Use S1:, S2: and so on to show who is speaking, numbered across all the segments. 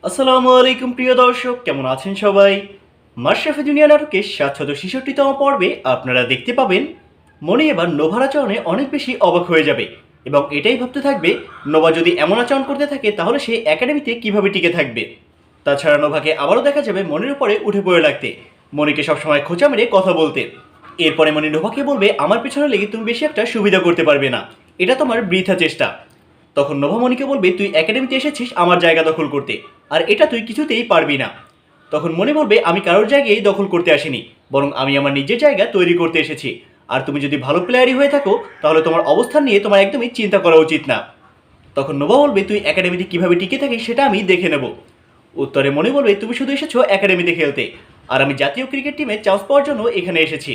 S1: আসসালামু আলাইকুম প্রিয় দর্শক, কেমন আছেন সবাই? মাশরাফে জুনিয়র নাটকের ৭৬৬তম পর্বে আপনারা দেখতে পাবেন মনি এবার নোভার আচরণে অনেক বেশি অবাক হয়ে যাবে এবং এটাই ভাবতে থাকবে নোভা যদি এমন আচরণ করতে থাকে তাহলে সে একাডেমিতে কিভাবে টিকে থাকবে। তাছাড়া নোভাকে আবারও দেখা যাবে মনির উপরে উঠে পড়ে লাগতে, মনিকে সবসময় খোঁচা মেরে কথা বলতে। এরপরে মনি নোভাকে বলবে আমার পেছনে লেগে তুমি বেশি একটা সুবিধা করতে পারবে না, এটা তোমার বৃথা চেষ্টা। তখন নোভা মনিকে বলবে তুই একাডেমিতে এসেছিস আমার জায়গা দখল করতে, আর এটা তুই কিছুতেই পারবি না। তখন মনে বলবে আমি কারোর জায়গায় দখল করতে আসিনি, বরং আমি আমার নিজের জায়গা তৈরি করতে এসেছি। আর তুমি যদি ভালো প্লেয়ারই হয়ে থাকো তাহলে তোমার অবস্থান নিয়ে তোমার একদমই চিন্তা করা উচিত না। তখন নোভা বলবে তুই একাডেমিতে কিভাবে টিকে থাকিস সেটা আমি দেখে নেব। উত্তরে মনে বলবে তুমি শুধু এসেছো একাডেমিতে খেলতে, আর আমি জাতীয় ক্রিকেট টিমে চান্স পাওয়ার জন্য এখানে এসেছি।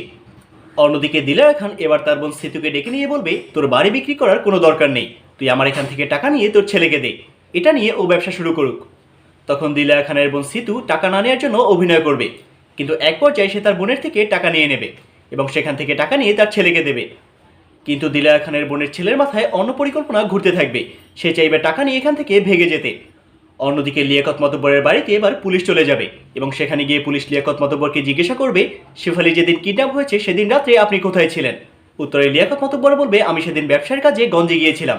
S1: অন্যদিকে দিলারা খান এবার তার বোন সিতুকে ডেকে নিয়ে বলবে তোর বাড়ি বিক্রি করার কোনো দরকার নেই, তুই আমার এখান থেকে টাকা নিয়ে তোর ছেলেকে দে, এটা নিয়ে ও ব্যবসা শুরু করুক। তখন দিলারা খানের বোন সিতু টাকা না নেওয়ার জন্য অভিনয় করবে, কিন্তু এক পর্যায়ে সে তার বোনের থেকে টাকা নিয়ে নেবে এবং সেখান থেকে টাকা নিয়ে তার ছেলেকে দেবে। কিন্তু দিলারা খানের বোনের ছেলের মাথায় অন্য পরিকল্পনা ঘুরতে থাকবে, সে চাইবে টাকা নিয়ে এখান থেকে ভেগে যেতে। অন্যদিকে লিয়াকত মাতব্বরের বাড়িতে এবার পুলিশ চলে যাবে এবং সেখানে গিয়ে পুলিশ লিয়াকত মাতব্বরকে জিজ্ঞাসা করবে শেফালি যেদিন কিডন্যাপ হয়েছে সেদিন রাত্রে আপনি কোথায় ছিলেন। উত্তরে লিয়াকত মাতব্বর বলবে আমি সেদিন ব্যবসার কাজে গঞ্জে গিয়েছিলাম।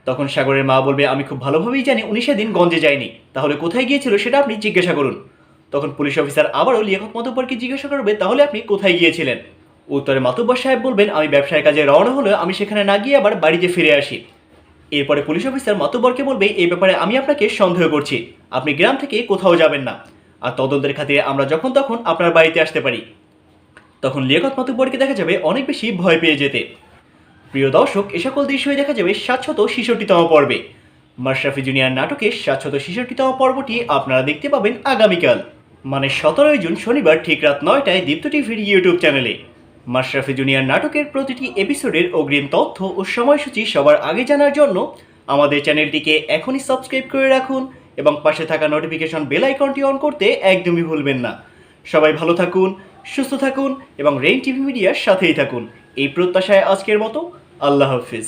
S1: তখন সাগরের মা বলবে আমি খুব ভালোভাবেই জানি উনি সেদিন গঞ্জে যায়নি, তাহলে কোথায় গিয়েছিল সেটা আপনি জিজ্ঞাসা করুন। তখন পুলিশ অফিসার আবারও লিয়াকত মাতব্বরকে জিজ্ঞাসা করবে তাহলে আপনি কোথায় গিয়েছিলেন। উত্তরে মাতব্বর সাহেব বলবেন আমি ব্যবসার কাজে রওনা হলেও আমি সেখানে না গিয়ে আবার বাড়িতে ফিরে আসি। এরপরে পুলিশ অফিসার মাতব্বরকে বলবে এই ব্যাপারে আমি আপনাকে সন্দেহ করছি, আপনি গ্রাম থেকে কোথাও যাবেন না, আর তদন্তের খাতিরে আমরা যখন তখন আপনার বাড়িতে আসতে পারি। তখন লিয়াকত মাতব্বরকে দেখা যাবে অনেক বেশি ভয় পেয়ে যেতে। প্রিয় দর্শক, এ সকল দৃশ্যই দেখা যাবে ৭৬৬তম পর্বে। মাশরাফি জুনিয়র নাটকের ৭৬৬তম পর্বটি আপনারা দেখতে পাবেন আগামীকাল, মানে ১৭ই জুন শনিবার ঠিক রাত ৯টায় দীপ্ত টিভির ইউটিউব চ্যানেলে। মাশরাফি জুনিয়র নাটকের প্রতিটি এপিসোডের অগ্রিম তথ্য ও সময়সূচি সবার আগে জানার জন্য আমাদের চ্যানেলটিকে এখনই সাবস্ক্রাইব করে রাখুন এবং পাশে থাকা নোটিফিকেশন বেল আইকনটি অন করতে একদমই ভুলবেন না। সবাই ভালো থাকুন, সুস্থ থাকুন এবং রেইন টিভি মিডিয়ার সাথেই থাকুন, এই প্রত্যাশায় আজকের মতো আল্লাহ হাফিজ।